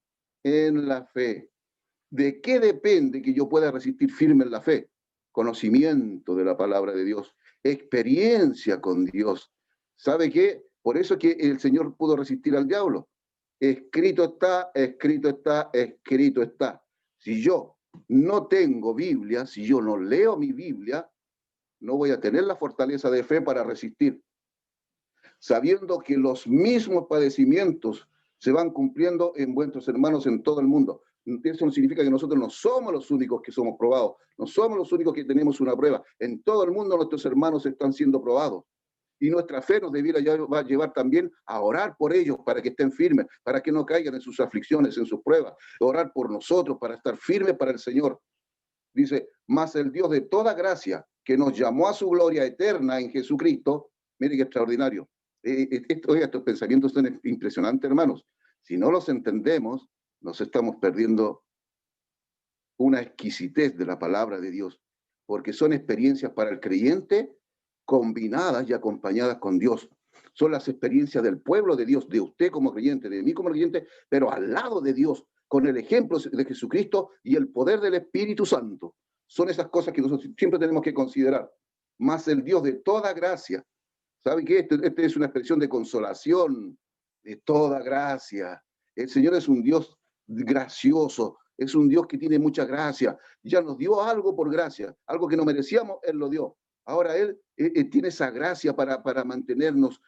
En la fe. ¿De qué depende que yo pueda resistir firme en la fe? conocimiento de la palabra de Dios, experiencia con Dios. ¿Sabe qué? Por eso es que el Señor pudo resistir al diablo. Escrito está, escrito está, escrito está. Si yo no tengo Biblia, si yo no leo mi Biblia, no voy a tener la fortaleza de fe para resistir, sabiendo que los mismos padecimientos se van cumpliendo en vuestros hermanos en todo el mundo. Eso no significa que nosotros no somos los únicos que somos probados, no somos los únicos que tenemos una prueba. En todo el mundo nuestros hermanos están siendo probados. Y nuestra fe nos debiera llevar también a orar por ellos para que estén firmes, para que no caigan en sus aflicciones, en sus pruebas. Orar por nosotros para estar firmes para el Señor. Dice, mas el Dios de toda gracia, que nos llamó a su gloria eterna en Jesucristo, mire qué extraordinario. Estos pensamientos son impresionantes, hermanos. Si no los entendemos, nos estamos perdiendo una exquisitez de la palabra de Dios, porque son experiencias para el creyente combinadas y acompañadas con Dios. Son las experiencias del pueblo de Dios, de usted como creyente, de mí como creyente, pero al lado de Dios, con el ejemplo de Jesucristo y el poder del Espíritu Santo. Son esas cosas que nosotros siempre tenemos que considerar. Más el Dios de toda gracia. ¿Sabe qué? Este es una expresión de consolación, de toda gracia. El Señor es un Dios gracioso, es un Dios que tiene mucha gracia. Ya nos dio algo por gracia, algo que no merecíamos, Él lo dio. Ahora Él tiene esa gracia para mantenernos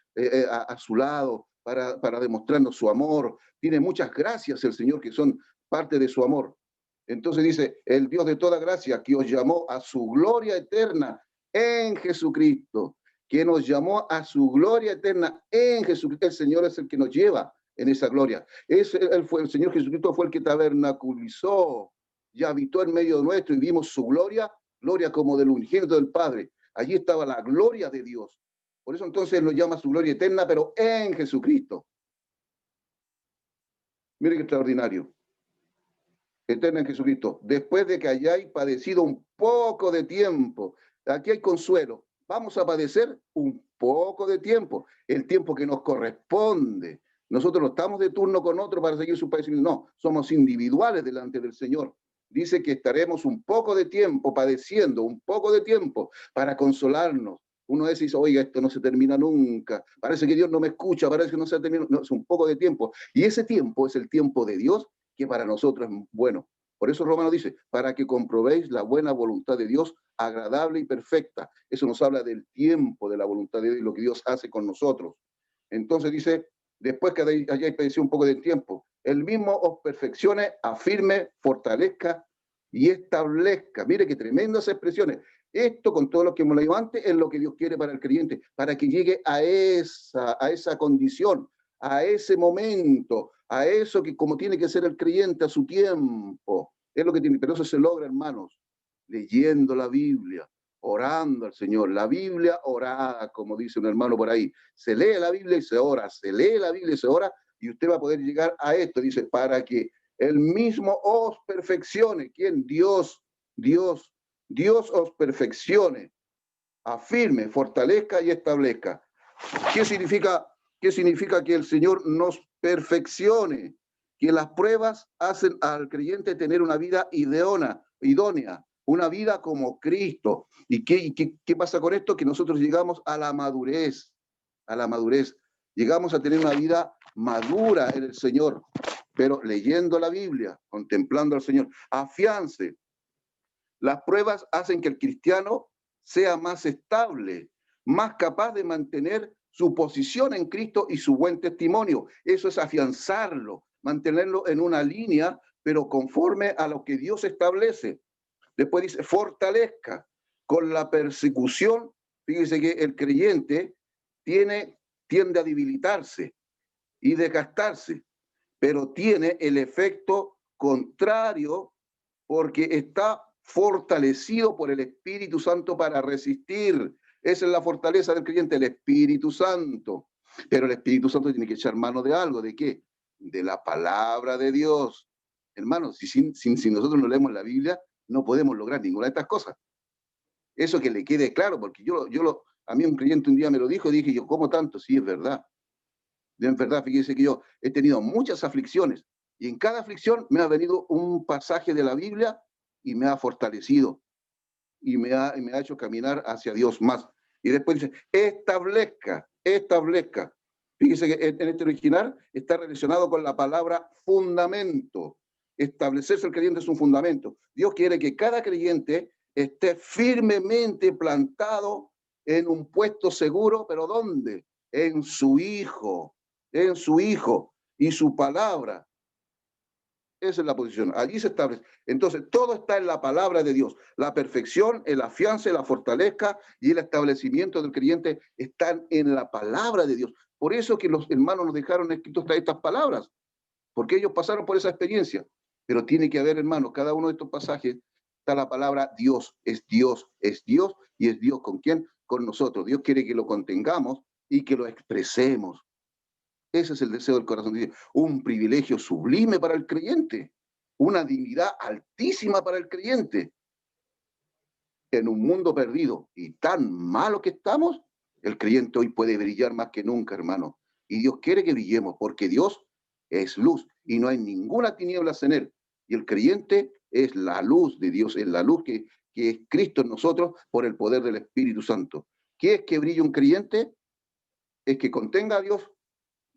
a su lado, para demostrarnos su amor. Tiene muchas gracias el Señor que son parte de su amor. Entonces dice, el Dios de toda gracia que os llamó a su gloria eterna en Jesucristo, que nos llamó a su gloria eterna en Jesucristo. El Señor es el que nos lleva en esa gloria. El Señor Jesucristo fue el que tabernaculizó y habitó en medio nuestro y vimos su gloria, gloria como del unigénito del Padre. Allí estaba la gloria de Dios. Por eso entonces nos llama a su gloria eterna, pero en Jesucristo. Mire qué extraordinario. Eterna en Jesucristo. Después de que hayáis padecido un poco de tiempo, aquí hay consuelo. Vamos a padecer un poco de tiempo, el tiempo que nos corresponde. Nosotros no estamos de turno con otro para seguir su padecimiento, no, somos individuales delante del Señor. Dice que estaremos un poco de tiempo padeciendo, un poco de tiempo para consolarnos. Uno dice, oiga, esto no se termina nunca, parece que Dios no me escucha, parece que no se termina, no, es un poco de tiempo. Y ese tiempo es el tiempo de Dios, que para nosotros es bueno. Por eso Romano dice, para que comprobéis la buena voluntad de Dios, agradable y perfecta. Eso nos habla del tiempo de la voluntad de Dios y lo que Dios hace con nosotros. Entonces dice, después que hayáis padecido un poco de tiempo, el mismo os perfeccione, afirme, fortalezca y establezca. Mire qué tremendas expresiones. Esto, con todo lo que hemos leído antes, es lo que Dios quiere para el creyente, para que llegue a esa condición, a ese momento, a eso que como tiene que ser el creyente a su tiempo. Es lo que tiene, pero eso se logra, hermanos, leyendo la Biblia, orando al Señor. La Biblia orada, como dice un hermano por ahí. Se lee la Biblia y se ora, se lee la Biblia y se ora, y usted va a poder llegar a esto. Dice, para que Él mismo os perfeccione. ¿Quién? Dios, Dios. Dios os perfeccione, afirme, fortalezca y establezca. ¿Qué significa que el Señor nos perfeccione? Que las pruebas hacen al creyente tener una vida idónea, una vida como Cristo. ¿Y qué pasa con esto? Que nosotros llegamos a la madurez, Llegamos a tener una vida madura en el Señor, pero leyendo la Biblia, contemplando al Señor. Afiance. Las pruebas hacen que el cristiano sea más estable, más capaz de mantener su posición en Cristo y su buen testimonio. Eso es afianzarlo, mantenerlo en una línea, pero conforme a lo que Dios establece. Después dice, fortalezca. Con la persecución, fíjese que el creyente tiende a debilitarse y desgastarse, pero tiene el efecto contrario porque está fortalecido por el Espíritu Santo para resistir. Esa es la fortaleza del creyente, el Espíritu Santo. Pero el Espíritu Santo tiene que echar mano de algo. ¿De qué? De la palabra de Dios. Hermanos, si nosotros no leemos la Biblia, no podemos lograr ninguna de estas cosas. Eso que le quede claro, porque a mí un creyente un día me lo dijo, y dije yo, ¿cómo tanto? Sí, es verdad. En verdad, fíjese que yo he tenido muchas aflicciones, y en cada aflicción me ha venido un pasaje de la Biblia y me ha fortalecido. y me ha hecho caminar hacia Dios más. Y después dice, establezca. Fíjese que en este original está relacionado con la palabra fundamento. Establecerse el creyente es un fundamento. Dios quiere que cada creyente esté firmemente plantado en un puesto seguro, pero ¿dónde? En su Hijo y su palabra. Esa es la posición, allí se establece. Entonces, todo está en la palabra de Dios. La perfección, el afiance, la fortaleza y el establecimiento del creyente están en la palabra de Dios. Por eso que los hermanos nos dejaron escritos estas palabras, porque ellos pasaron por esa experiencia. Pero tiene que haber, hermanos, cada uno de estos pasajes está la palabra Dios, y es Dios ¿con quién? Con nosotros. Dios quiere que lo contengamos y que lo expresemos. Ese es el deseo del corazón de Dios. Un privilegio sublime para el creyente, una dignidad altísima para el creyente. En un mundo perdido y tan malo que estamos, el creyente hoy puede brillar más que nunca, hermano. Y Dios quiere que brillemos, porque Dios es luz y no hay ninguna tiniebla en él. Y el creyente es la luz de Dios, es la luz que es Cristo en nosotros por el poder del Espíritu Santo. ¿Qué es que brille un creyente? Es que contenga a Dios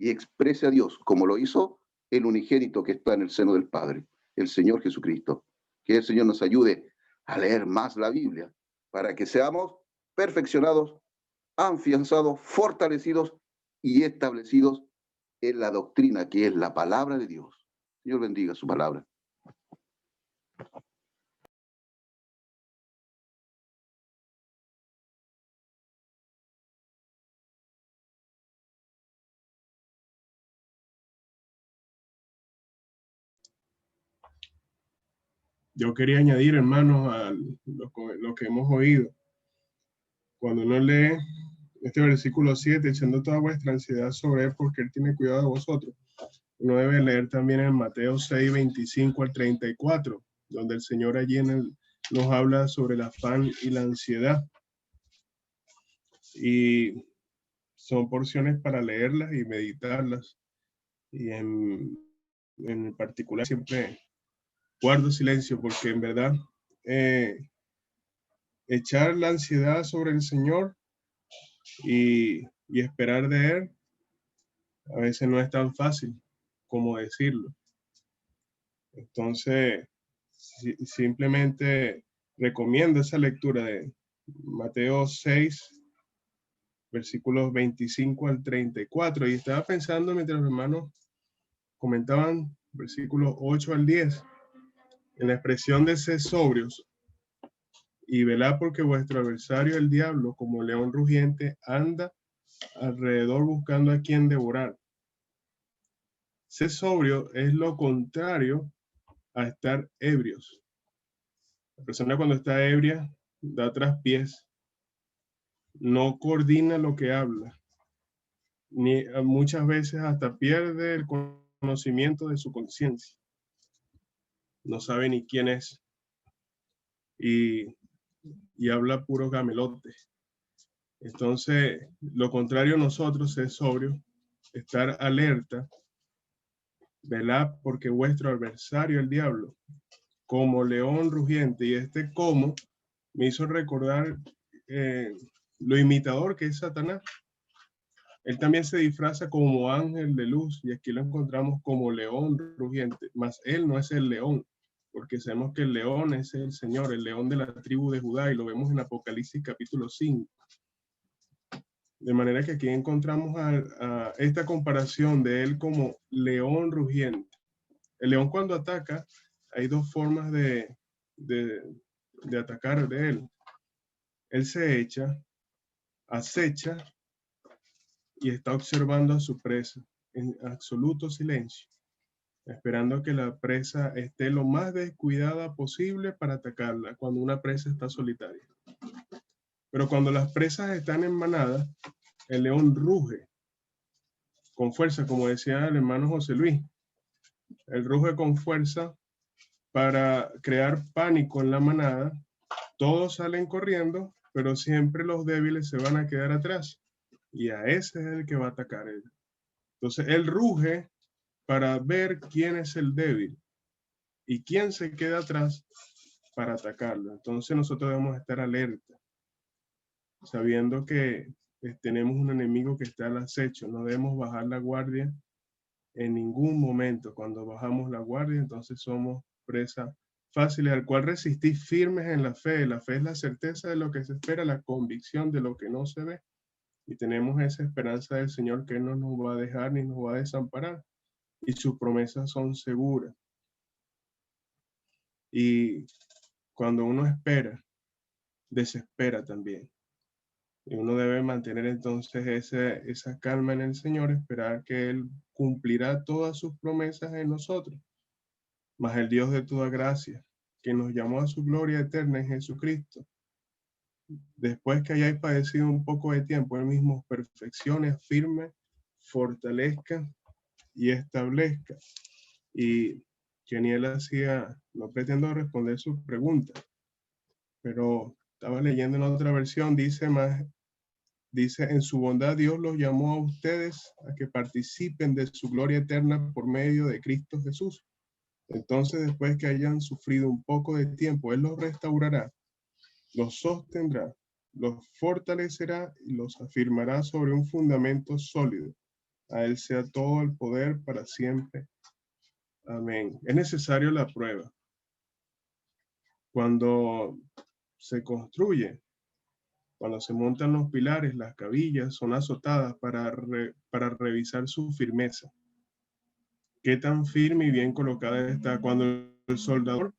y exprese a Dios, como lo hizo el unigénito que está en el seno del Padre, el Señor Jesucristo. Que el Señor nos ayude a leer más la Biblia, para que seamos perfeccionados, afianzados, fortalecidos y establecidos en la doctrina que es la palabra de Dios. Señor bendiga su palabra. Yo quería añadir, hermanos, a lo que hemos oído. Cuando uno lee este versículo 7, echando toda vuestra ansiedad sobre él, porque él tiene cuidado de vosotros, uno debe leer también en Mateo 6, 25 al 34, donde el Señor allí nos habla sobre el afán y la ansiedad. Y son porciones para leerlas y meditarlas. Y en particular siempre guardo silencio, porque en verdad echar la ansiedad sobre el Señor y esperar de Él a veces no es tan fácil como decirlo. Entonces, simplemente recomiendo esa lectura de Mateo 6, versículos 25 al 34. Y estaba pensando mientras los hermanos comentaban versículos 8 al 10, en la expresión de ser sobrios y velad, porque vuestro adversario, el diablo, como león rugiente, anda alrededor buscando a quien devorar. Ser sobrio es lo contrario a estar ebrios. La persona cuando está ebria da traspiés, no coordina lo que habla, ni muchas veces hasta pierde el conocimiento de su conciencia. No sabe ni quién es y habla puro gamelote. Entonces, lo contrario a nosotros es sobrio, estar alerta, velad, porque vuestro adversario, el diablo, como león rugiente, y este como me hizo recordar lo imitador que es Satanás. Él también se disfraza como ángel de luz, y aquí lo encontramos como león rugiente, mas él no es el león, porque sabemos que el león es el Señor, el león de la tribu de Judá, y lo vemos en Apocalipsis capítulo 5. De manera que aquí encontramos a esta comparación de él como león rugiente. El león cuando ataca, hay dos formas de atacar de él. Él se echa, acecha y está observando a su presa en absoluto silencio, esperando a que la presa esté lo más descuidada posible para atacarla cuando una presa está solitaria. Pero cuando las presas están en manada, el león ruge con fuerza, como decía el hermano José Luis. Él ruge con fuerza para crear pánico en la manada. Todos salen corriendo, pero siempre los débiles se van a quedar atrás. Y a ese es el que va a atacar él. Entonces él ruge para ver quién es el débil y quién se queda atrás para atacarlo. Entonces nosotros debemos estar alerta, sabiendo que tenemos un enemigo que está al acecho. No debemos bajar la guardia en ningún momento. Cuando bajamos la guardia, entonces somos presa fácil al cual resistir firmes en la fe. La fe es la certeza de lo que se espera, la convicción de lo que no se ve. Y tenemos esa esperanza del Señor que Él no nos va a dejar ni nos va a desamparar. Y sus promesas son seguras. Y cuando uno espera, desespera también. Y uno debe mantener entonces esa calma en el Señor, esperar que Él cumplirá todas sus promesas en nosotros. Mas el Dios de toda gracia, que nos llamó a su gloria eterna en Jesucristo, después que hayáis padecido un poco de tiempo, Él mismo perfeccione, afirme, fortalezca y establezca. Y Keniel hacía, no pretendo responder su pregunta, pero estaba leyendo en otra versión, dice, en su bondad Dios los llamó a ustedes a que participen de su gloria eterna por medio de Cristo Jesús. Entonces, después que hayan sufrido un poco de tiempo, Él los restaurará, los sostendrá, los fortalecerá y los afirmará sobre un fundamento sólido. A Él sea todo el poder para siempre. Amén. Es necesario la prueba. Cuando se construye, cuando se montan los pilares, las cabillas son azotadas para revisar su firmeza. Qué tan firme y bien colocada está. Cuando el soldador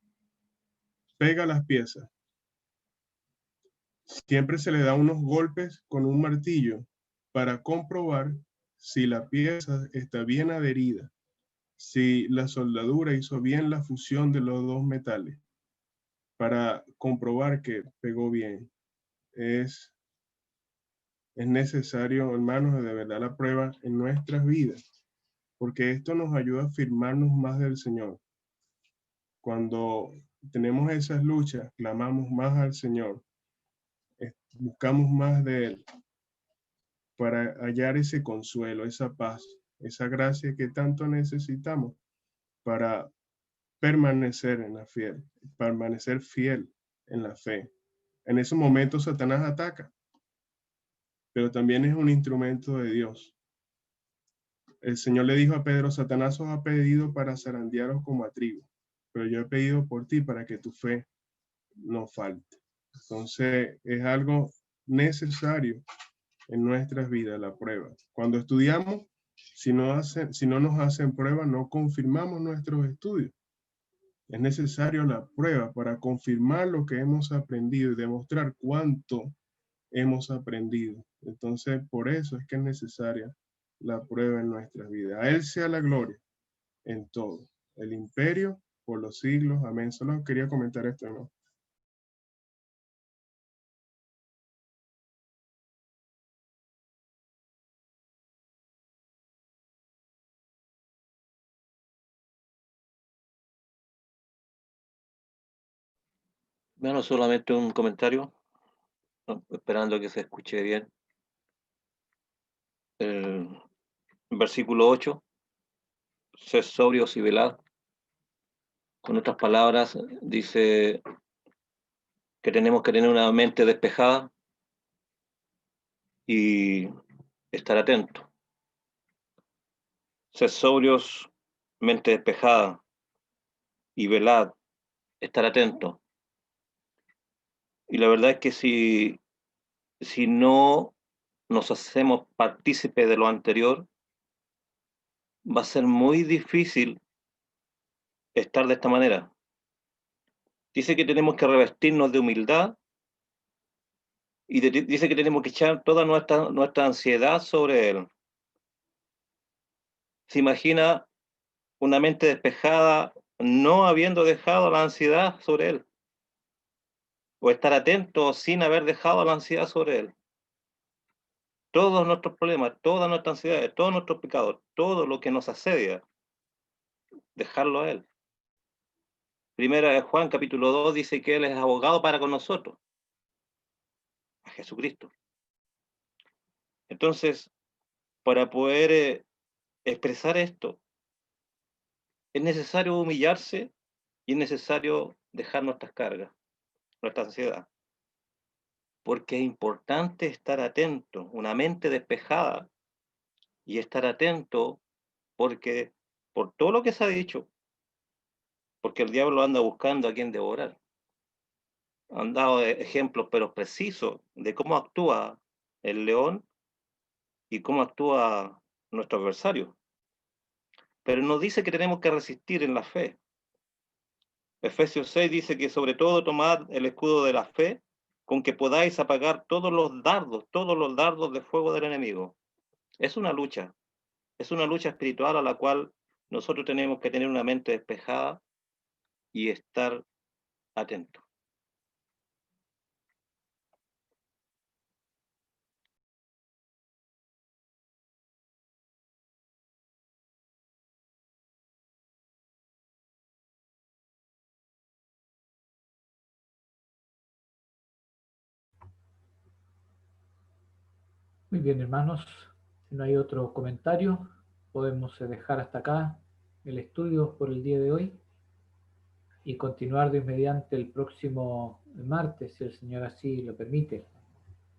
pega las piezas, siempre se le da unos golpes con un martillo para comprobar si la pieza está bien adherida, si la soldadura hizo bien la fusión de los dos metales, para comprobar que pegó bien. Es necesario, hermanos, de verdad la prueba en nuestras vidas, porque esto nos ayuda a afirmarnos más del Señor. Cuando tenemos esas luchas, clamamos más al Señor, buscamos más de Él para hallar ese consuelo, esa paz, esa gracia que tanto necesitamos para permanecer en la fiel, permanecer fiel en la fe. En esos momentos Satanás ataca, pero también es un instrumento de Dios. El Señor le dijo a Pedro, Satanás os ha pedido para zarandearos como a trigo, pero yo he pedido por ti para que tu fe no falte. Entonces es algo necesario en nuestras vidas la prueba. Cuando estudiamos, si no nos hacen prueba, no confirmamos nuestros estudios. Es necesario la prueba para confirmar lo que hemos aprendido y demostrar cuánto hemos aprendido. Entonces, por eso es que es necesaria la prueba en nuestras vidas. A Él sea la gloria en todo. El imperio por los siglos. Amén. Solo quería comentar esto, ¿no? Bueno, solamente un comentario, esperando que se escuche bien. El versículo 8, sed sobrios y velad. Con otras palabras, dice que tenemos que tener una mente despejada y estar atentos. Sed sobrios, mente despejada, y velad, estar atentos. Y la verdad es que si no nos hacemos partícipes de lo anterior, va a ser muy difícil estar de esta manera. Dice que tenemos que revestirnos de humildad y dice que tenemos que echar toda nuestra ansiedad sobre Él. Se imagina una mente despejada no habiendo dejado la ansiedad sobre Él, o estar atento sin haber dejado la ansiedad sobre Él. Todos nuestros problemas, todas nuestras ansiedades, todos nuestros pecados, todo lo que nos asedia, dejarlo a Él. Primera de Juan, capítulo 2, dice que Él es abogado para con nosotros, a Jesucristo. Entonces, para poder expresar esto, es necesario humillarse y es necesario dejar nuestras cargas, nuestra ansiedad. Porque es importante estar atento, una mente despejada, y estar atento porque por todo lo que se ha dicho, porque el diablo anda buscando a quien devorar. Han dado ejemplos, pero precisos, de cómo actúa el león y cómo actúa nuestro adversario. Pero nos dice que tenemos que resistir en la fe. Efesios 6 dice que sobre todo tomad el escudo de la fe, con que podáis apagar todos los dardos de fuego del enemigo. Es una lucha espiritual a la cual nosotros tenemos que tener una mente despejada y estar atentos. Muy bien, hermanos. Si no hay otro comentario, podemos dejar hasta acá el estudio por el día de hoy y continuar de inmediato el próximo martes, si el Señor así lo permite.